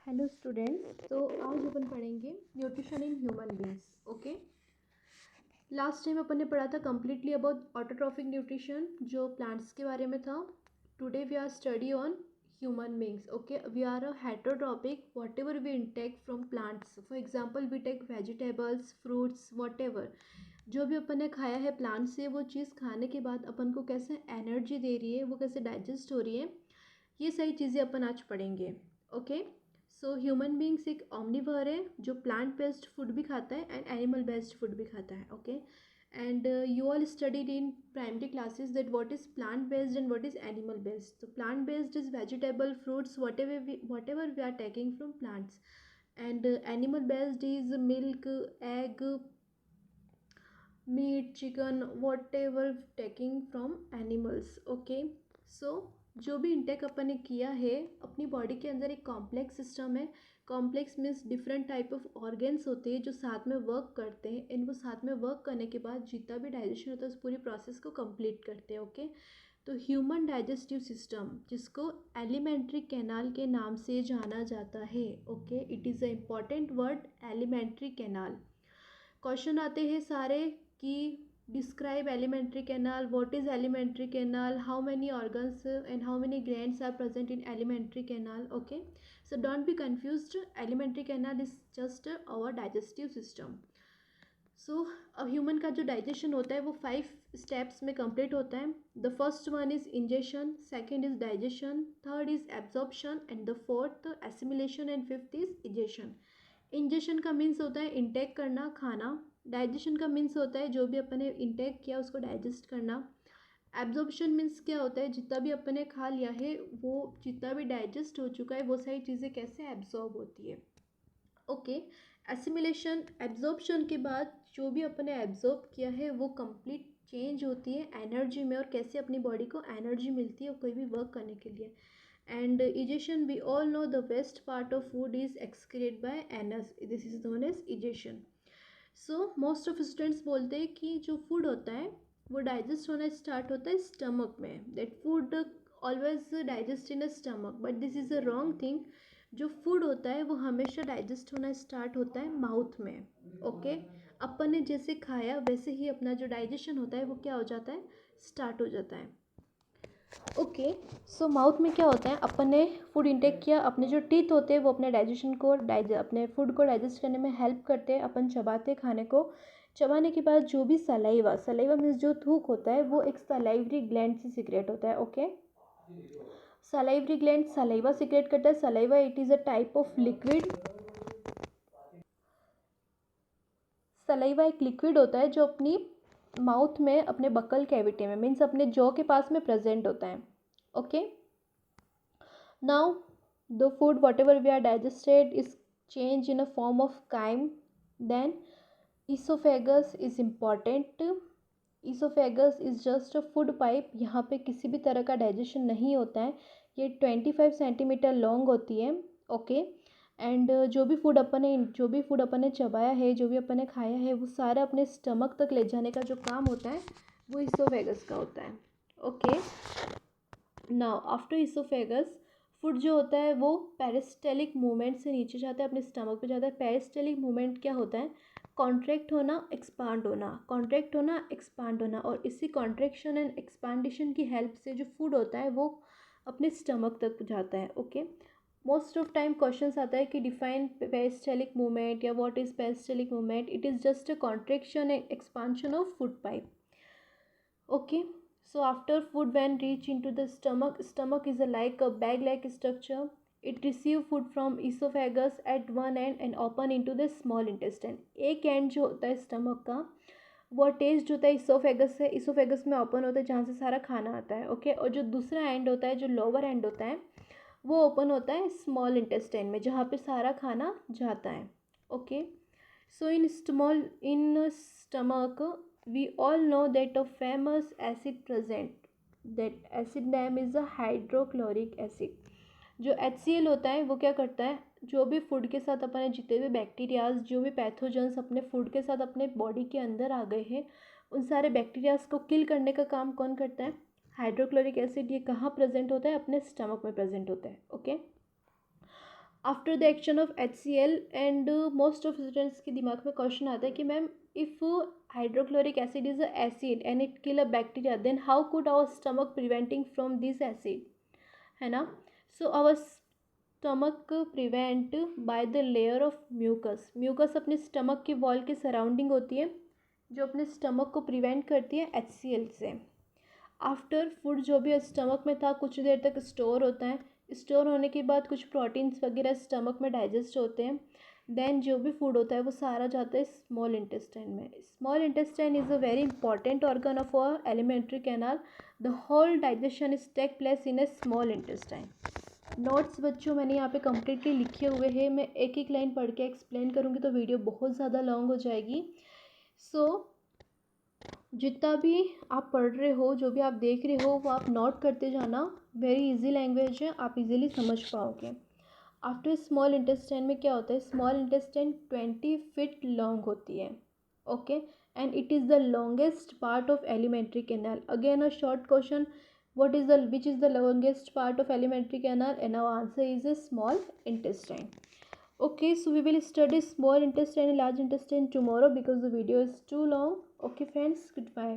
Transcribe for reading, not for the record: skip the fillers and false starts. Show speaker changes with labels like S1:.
S1: Hello students. तो आज अपन पढ़ेंगे nutrition in human beings. Okay, last time अपन ने पढ़ा था कम्प्लीटली अबाउट ऑटोट्रॉफिक न्यूट्रिशन जो प्लांट्स के बारे में था। Today we are study on human beings. Okay, we are a heterotrophic whatever we intake from plants. For example we take vegetables, fruits, whatever जो भी अपन ने खाया है प्लांट से, वो चीज़ खाने के बाद अपन को कैसे एनर्जी दे रही है, वो कैसे डाइजेस्ट हो रही है, ये सारी चीज़ें अपन आज पढ़ेंगे। ओके, सो ह्यूमन बींग्स एक ऑमनिवर है जो प्लांट बेस्ड फूड भी खाता है एंड एनिमल बेस्ड फूड भी खाता है। Okay, and you all studied in primary classes that what is plant based and what is animal based. तो plant based is vegetable, fruits, whatever we are taking from plants, and animal based is milk, egg, meat, chicken, whatever taking from animals. Okay, so जो भी intake अपन ने किया है, अपनी body के अंदर एक कॉम्प्लेक्स सिस्टम है। Complex means different type of organs होते हैं जो साथ में वर्क करते हैं, इनको साथ में वर्क करने के बाद जितना भी डाइजेशन होता है उस पूरी प्रोसेस को कंप्लीट करते हैं। ओके, तो ह्यूमन डाइजेस्टिव सिस्टम जिसको एलिमेंट्री कैनाल के नाम से जाना जाता है। Okay, it is a important word, alimentary canal. Question आते हैं सारे कि describe alimentary canal, what is alimentary canal, how many organs and how many glands are present in alimentary canal. Okay, so don't be confused, alimentary canal is just our digestive system. So अब human का जो digestion होता है वो 5 steps में complete होता है। The first one is ingestion, second is digestion, third is absorption and the fourth assimilation and fifth is egestion. Ingestion का मीन्स होता है इंटेक करना, खाना। डाइजेशन का मीन्स होता है जो भी अपन ने इंटेक किया उसको डाइजेस्ट करना। एब्जॉर्प्शन मीन्स क्या होता है, जितना भी अपन ने खा लिया है वो जितना भी डाइजेस्ट हो चुका है वो सारी चीज़ें कैसे एब्जॉर्ब होती है। ओके, एसिमिलेशन, एब्जॉर्प्शन के बाद जो भी अपन ने एब्जॉर्ब किया है वो कंप्लीट चेंज होती है एनर्जी में, और कैसे अपनी बॉडी को एनर्जी मिलती है कोई भी वर्क करने के लिए। And egestion, we all know the waste part of food is excreted by anus, this is known as egestion. So most of students बोलते हैं कि जो फूड होता है वो डाइजेस्ट होना स्टार्ट होता है स्टमक में, that food always digest in a stomach, but this is a wrong thing. जो फूड होता है वो हमेशा डाइजेस्ट होना स्टार्ट होता है माउथ में। ओके, अपन ने जैसे खाया वैसे ही अपना जो डाइजेशन होता है वो क्या हो जाता है, स्टार्ट हो जाता है। ओके, सो माउथ में क्या होता है, अपन ने फूड इंटेक किया, अपने जो टीथ होते हैं वो अपने डाइजेशन को अपने फूड को डाइजेस्ट करने में हेल्प करते हैं। अपन चबाते खाने को, चबाने के बाद जो भी सलाइवा, सलाइवा मीन्स जो थूक होता है वो एक सलाइवरी ग्लैंड से सिक्रेट होता है। Okay, salivary gland saliva secrete करता है। Saliva it is a type of liquid. Saliva एक लिक्विड होता है जो अपनी माउथ में, अपने बकल कैविटी में, मीन्स अपने जॉ के पास में प्रेजेंट होता है। Okay, now the food whatever we are digested is change in a form of chyme, then oesophagus is important. Oesophagus is just a food pipe, यहाँ पे किसी भी तरह का डाइजेशन नहीं होता है। ये 25 सेंटीमीटर लॉन्ग होती है। ओके, एंड जो भी फूड अपन ने चबाया है, जो भी अपन ने खाया है, वो सारा अपने स्टमक तक ले जाने का जो काम होता है वो ईसोफेगस का होता है। Okay, now after oesophagus food जो होता है वो पेरिस्टेलिक मूवमेंट से नीचे जाता है, अपने स्टमक पे जाता है। पेरिस्टेलिक मूवमेंट क्या होता है, कॉन्ट्रैक्ट होना, एक्सपांड होना, कॉन्ट्रैक्ट होना, एक्सपांड होना, और इसी कॉन्ट्रैक्शन एंड एक्सपांडेशन की हेल्प से जो फूड होता है वो अपने स्टमक तक जाता है। Okay, most of time question आता है कि डिफाइन पेरिस्टेलिक मूवमेंट या what is peristaltic movement. It is just a contraction and expansion of food pipe. Okay, so after food when reach into the stomach is a like a bag-like structure. It receive food from esophagus at one end and open into the small intestine. एक and जो होता है stomach का वो test जो होता है oesophagus से, इसोफेगस में ओपन होता है जहाँ से सारा खाना आता है। ओके, और जो दूसरा एंड होता है, जो लोअर एंड होता है, वो ओपन होता है स्मॉल इंटेस्टाइन में जहाँ पे सारा खाना जाता है। Okay, so in stomach we all know that a famous acid present, that acid name is a hydrochloric acid। जो HCl होता है वो क्या करता है, जो भी फूड के साथ अपने जितने भी बैक्टीरियाज, जो भी पैथोजेंस अपने फूड के साथ अपने बॉडी के अंदर आ गए हैं, उन सारे बैक्टीरियाज को किल करने का काम कौन करता है, हाइड्रोक्लोरिक एसिड। ये कहाँ प्रेजेंट होता है, अपने स्टमक में प्रेजेंट होता है। Okay, after the action of HCl and most of students के दिमाग में क्वेश्चन आता है कि ma'am if hydrochloric acid is a acid and it kill a bacteria then how could our stomach preventing from this acid, है ना. So our stomach prevent by the layer of mucus. Mucus अपने stomach की wall के surrounding होती है जो अपने stomach को प्रिवेंट करती है HCl से. आफ्टर फूड जो भी स्टमक में था कुछ देर तक स्टोर होता है. स्टोर होने के बाद कुछ प्रोटीन्स वगैरह स्टमक में डाइजेस्ट होते हैं. देन जो भी फूड होता है वो सारा जाता है स्मॉल इंटेस्टाइन में. Small intestine is a very important organ of our alimentary canal. The whole digestion is take place in a small intestine. Notes बच्चों मैंने यहाँ पे कम्प्लीटली लिखे हुए हैं. मैं एक एक लाइन पढ़ के एक्सप्लेन करूँगी तो वीडियो बहुत ज़्यादा लॉन्ग हो जाएगी. सो जितना भी आप पढ़ रहे हो जो भी आप देख रहे हो वो आप नोट करते जाना. वेरी इजी लैंग्वेज है, आप इजीली समझ पाओगे. आफ्टर स्मॉल इंटेस्टाइन में क्या होता है, स्मॉल इंटेस्टाइन 20 फीट लॉन्ग होती है. Okay, and it is the longest part of alimentary canal. Again a short question, what is the which is the longest part of alimentary canal, and our answer is a small intestine. Okay, so we will study small intestine and large intestine tomorrow because the video is too long. Okay friends, goodbye.